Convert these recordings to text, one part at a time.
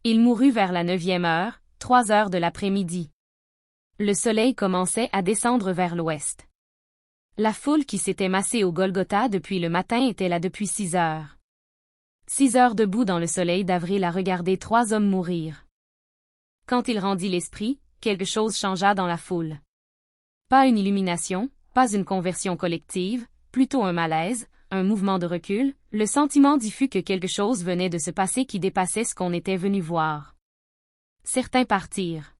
Il mourut vers la 9e heure, 3 heures de l'après-midi. Le soleil commençait à descendre vers l'ouest. La foule qui s'était massée au Golgotha depuis le matin était là depuis 6 heures. 6 heures debout dans le soleil d'avril à regarder 3 hommes mourir. Quand il rendit l'esprit, quelque chose changea dans la foule. Pas une illumination, pas une conversion collective, plutôt un malaise, un mouvement de recul, le sentiment diffus que quelque chose venait de se passer qui dépassait ce qu'on était venu voir. Certains partirent.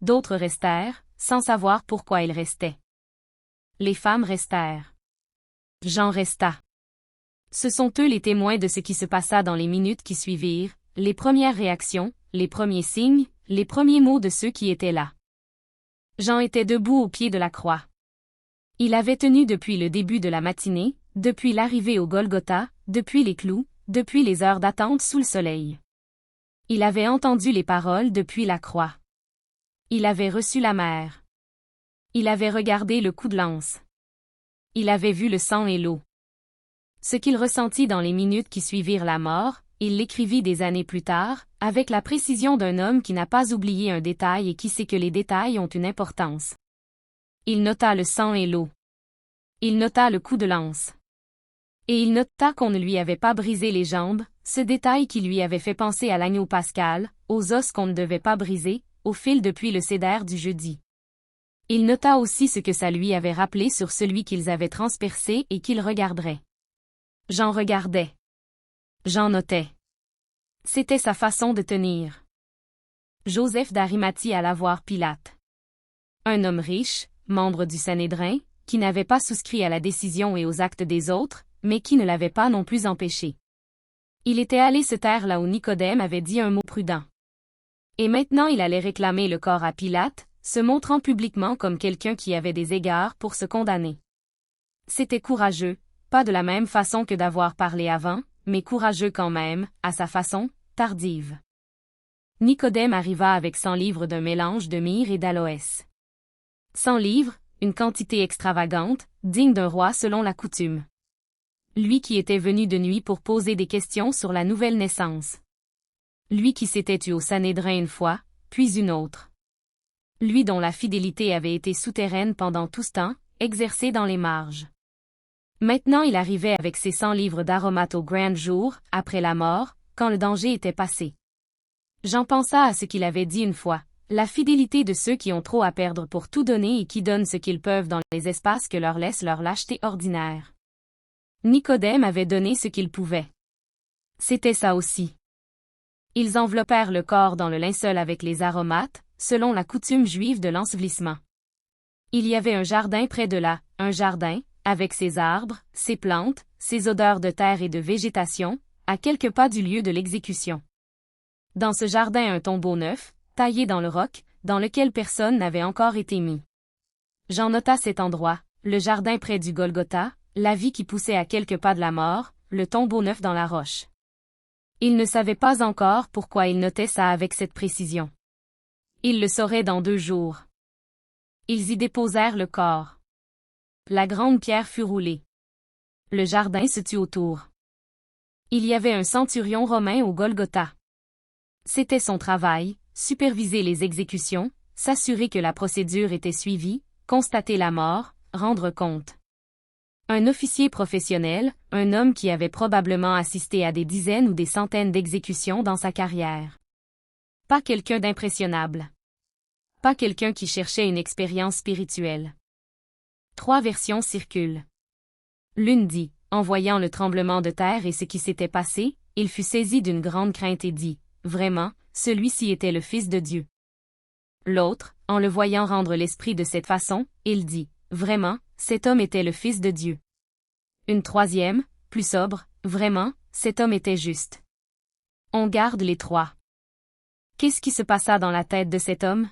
D'autres restèrent, sans savoir pourquoi ils restaient. Les femmes restèrent. Jean resta. Ce sont eux les témoins de ce qui se passa dans les minutes qui suivirent, les premières réactions, les premiers signes, les premiers mots de ceux qui étaient là. Jean était debout au pied de la croix. Il avait tenu depuis le début de la matinée, depuis l'arrivée au Golgotha, depuis les clous, depuis les heures d'attente sous le soleil. Il avait entendu les paroles depuis la croix. Il avait reçu la mer. Il avait regardé le coup de lance. Il avait vu le sang et l'eau. Ce qu'il ressentit dans les minutes qui suivirent la mort, il l'écrivit des années plus tard, avec la précision d'un homme qui n'a pas oublié un détail et qui sait que les détails ont une importance. Il nota le sang et l'eau. Il nota le coup de lance. Et il nota qu'on ne lui avait pas brisé les jambes, ce détail qui lui avait fait penser à l'agneau pascal, aux os qu'on ne devait pas briser, au fil depuis le céder du jeudi. Il nota aussi ce que ça lui avait rappelé sur celui qu'ils avaient transpercé et qu'il regarderait. Jean regardait. Jean notait. C'était sa façon de tenir. Joseph d'Arimathie alla voir Pilate. Un homme riche, membre du Sanhédrin, qui n'avait pas souscrit à la décision et aux actes des autres, mais qui ne l'avait pas non plus empêché. Il était allé se taire là où Nicodème avait dit un mot prudent. Et maintenant il allait réclamer le corps à Pilate, se montrant publiquement comme quelqu'un qui avait des égards pour se condamner. C'était courageux, pas de la même façon que d'avoir parlé avant, mais courageux quand même, à sa façon, tardive. Nicodème arriva avec 100 livres d'un mélange de myrrhe et d'aloès. 100 livres, une quantité extravagante, digne d'un roi selon la coutume. Lui qui était venu de nuit pour poser des questions sur la nouvelle naissance. Lui qui s'était tué au Sanhédrin une fois, puis une autre. Lui dont la fidélité avait été souterraine pendant tout ce temps, exercée dans les marges. Maintenant il arrivait avec ses 100 livres d'aromates au grand jour, après la mort, quand le danger était passé. Jean pensa à ce qu'il avait dit une fois, la fidélité de ceux qui ont trop à perdre pour tout donner et qui donnent ce qu'ils peuvent dans les espaces que leur laisse leur lâcheté ordinaire. Nicodème avait donné ce qu'il pouvait. C'était ça aussi. Ils enveloppèrent le corps dans le linceul avec les aromates, selon la coutume juive de l'ensevelissement. Il y avait un jardin près de là, un jardin, avec ses arbres, ses plantes, ses odeurs de terre et de végétation, à quelques pas du lieu de l'exécution. Dans ce jardin un tombeau neuf, taillé dans le roc, dans lequel personne n'avait encore été mis. Jean nota cet endroit, le jardin près du Golgotha, la vie qui poussait à quelques pas de la mort, le tombeau neuf dans la roche. Il ne savait pas encore pourquoi il notait ça avec cette précision. Il le saurait dans 2 jours. Ils y déposèrent le corps. La grande pierre fut roulée. Le jardin se tut autour. Il y avait un centurion romain au Golgotha. C'était son travail, superviser les exécutions, s'assurer que la procédure était suivie, constater la mort, rendre compte. Un officier professionnel, un homme qui avait probablement assisté à des dizaines ou des centaines d'exécutions dans sa carrière. Pas quelqu'un d'impressionnable. Pas quelqu'un qui cherchait une expérience spirituelle. 3 versions circulent. L'une dit, en voyant le tremblement de terre et ce qui s'était passé, il fut saisi d'une grande crainte et dit, vraiment, celui-ci était le Fils de Dieu. L'autre, en le voyant rendre l'esprit de cette façon, il dit, vraiment, cet homme était le Fils de Dieu. Une troisième, plus sobre, vraiment, cet homme était juste. On garde les 3. Qu'est-ce qui se passa dans la tête de cet homme?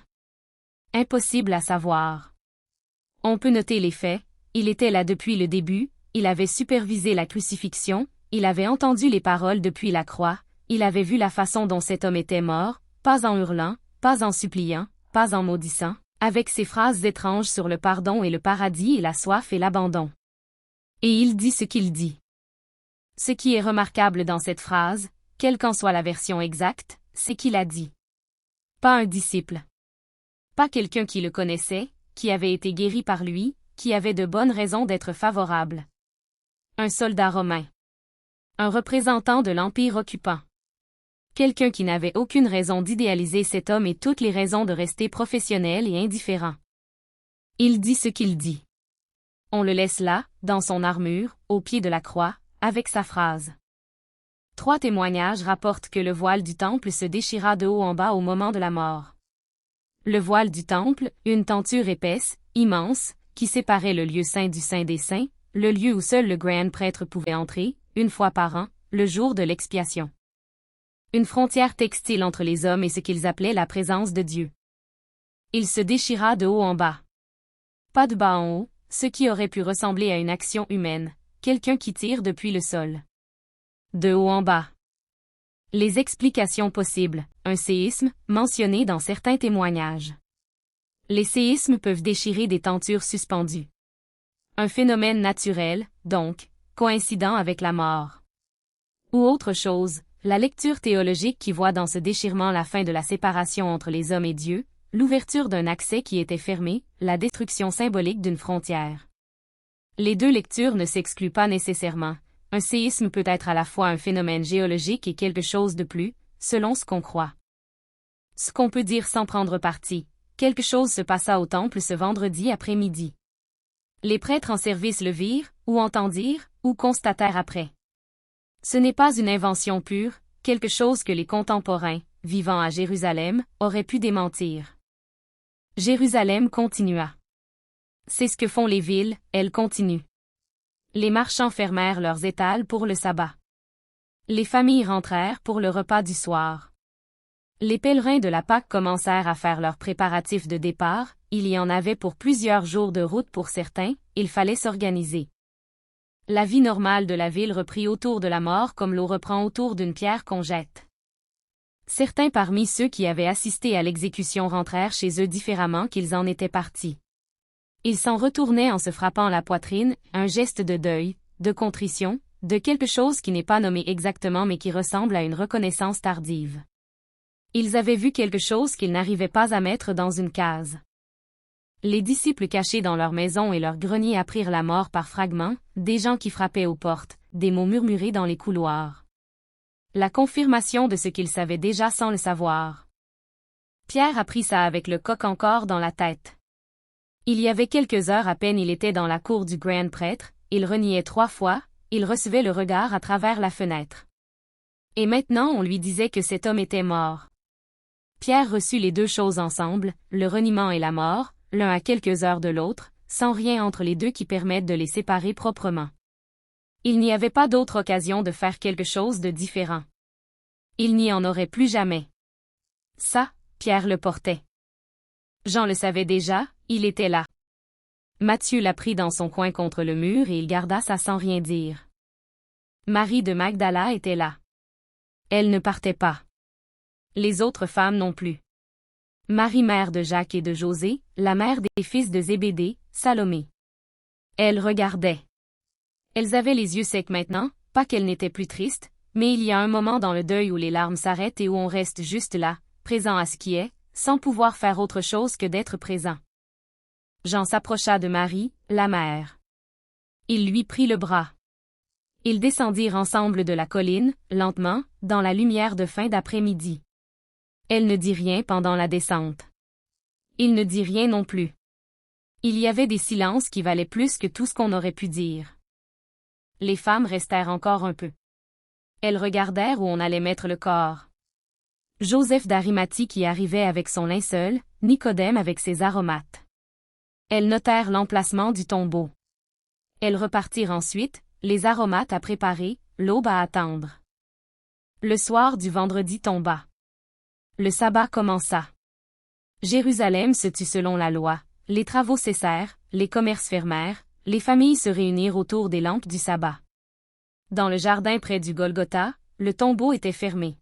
Impossible à savoir. On peut noter les faits, il était là depuis le début, il avait supervisé la crucifixion, il avait entendu les paroles depuis la croix, il avait vu la façon dont cet homme était mort, pas en hurlant, pas en suppliant, pas en maudissant, avec ses phrases étranges sur le pardon et le paradis et la soif et l'abandon. Et il dit ce qu'il dit. Ce qui est remarquable dans cette phrase, quelle qu'en soit la version exacte, c'est qu'il a dit. Pas un disciple. Pas quelqu'un qui le connaissait, qui avait été guéri par lui, qui avait de bonnes raisons d'être favorable. Un soldat romain. Un représentant de l'Empire occupant. Quelqu'un qui n'avait aucune raison d'idéaliser cet homme et toutes les raisons de rester professionnel et indifférent. Il dit ce qu'il dit. On le laisse là, dans son armure, au pied de la croix, avec sa phrase. 3 témoignages rapportent que le voile du temple se déchira de haut en bas au moment de la mort. Le voile du temple, une tenture épaisse, immense, qui séparait le lieu saint du saint des saints, le lieu où seul le grand prêtre pouvait entrer, une fois par an, le jour de l'expiation. Une frontière textile entre les hommes et ce qu'ils appelaient la présence de Dieu. Il se déchira de haut en bas. Pas de bas en haut, ce qui aurait pu ressembler à une action humaine, quelqu'un qui tire depuis le sol. De haut en bas. Les explications possibles, un séisme, mentionné dans certains témoignages. Les séismes peuvent déchirer des tentures suspendues. Un phénomène naturel, donc, coïncident avec la mort. Ou autre chose, la lecture théologique qui voit dans ce déchirement la fin de la séparation entre les hommes et Dieu, l'ouverture d'un accès qui était fermé, la destruction symbolique d'une frontière. Les deux lectures ne s'excluent pas nécessairement. Un séisme peut être à la fois un phénomène géologique et quelque chose de plus, selon ce qu'on croit. Ce qu'on peut dire sans prendre parti, quelque chose se passa au temple ce vendredi après-midi. Les prêtres en service le virent, ou entendirent, ou constatèrent après. Ce n'est pas une invention pure, quelque chose que les contemporains, vivant à Jérusalem, auraient pu démentir. Jérusalem continua. C'est ce que font les villes, elles continuent. Les marchands fermèrent leurs étals pour le sabbat. Les familles rentrèrent pour le repas du soir. Les pèlerins de la Pâque commencèrent à faire leurs préparatifs de départ, il y en avait pour plusieurs jours de route pour certains, il fallait s'organiser. La vie normale de la ville reprit autour de la mort comme l'eau reprend autour d'une pierre qu'on jette. Certains parmi ceux qui avaient assisté à l'exécution rentrèrent chez eux différemment qu'ils en étaient partis. Ils s'en retournaient en se frappant la poitrine, un geste de deuil, de contrition, de quelque chose qui n'est pas nommé exactement mais qui ressemble à une reconnaissance tardive. Ils avaient vu quelque chose qu'ils n'arrivaient pas à mettre dans une case. Les disciples cachés dans leur maison et leurs greniers apprirent la mort par fragments, des gens qui frappaient aux portes, des mots murmurés dans les couloirs. La confirmation de ce qu'ils savaient déjà sans le savoir. Pierre apprit ça avec le coq encore dans la tête. Il y avait quelques heures à peine il était dans la cour du grand prêtre, il reniait 3 fois, il recevait le regard à travers la fenêtre. Et maintenant on lui disait que cet homme était mort. Pierre reçut les deux choses ensemble, le reniement et la mort, l'un à quelques heures de l'autre, sans rien entre les deux qui permette de les séparer proprement. Il n'y avait pas d'autre occasion de faire quelque chose de différent. Il n'y en aurait plus jamais. Ça, Pierre le portait. Jean le savait déjà, il était là. Matthieu l'a pris dans son coin contre le mur et il garda ça sans rien dire. Marie de Magdala était là. Elle ne partait pas. Les autres femmes non plus. Marie mère de Jacques et de José, la mère des fils de Zébédée, Salomé. Elles regardaient. Elles avaient les yeux secs maintenant, pas qu'elles n'étaient plus tristes, mais il y a un moment dans le deuil où les larmes s'arrêtent et où on reste juste là, présent à ce qui est, sans pouvoir faire autre chose que d'être présent. Jean s'approcha de Marie, la mère. Il lui prit le bras. Ils descendirent ensemble de la colline, lentement, dans la lumière de fin d'après-midi. Elle ne dit rien pendant la descente. Il ne dit rien non plus. Il y avait des silences qui valaient plus que tout ce qu'on aurait pu dire. Les femmes restèrent encore un peu. Elles regardèrent où on allait mettre le corps. Joseph d'Arimathie qui arrivait avec son linceul, Nicodème avec ses aromates. Elles notèrent l'emplacement du tombeau. Elles repartirent ensuite, les aromates à préparer, l'aube à attendre. Le soir du vendredi tomba. Le sabbat commença. Jérusalem se tut selon la loi, les travaux cessèrent, les commerces fermèrent, les familles se réunirent autour des lampes du sabbat. Dans le jardin près du Golgotha, le tombeau était fermé.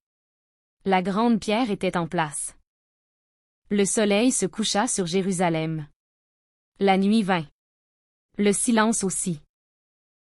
La grande pierre était en place. Le soleil se coucha sur Jérusalem. La nuit vint. Le silence aussi.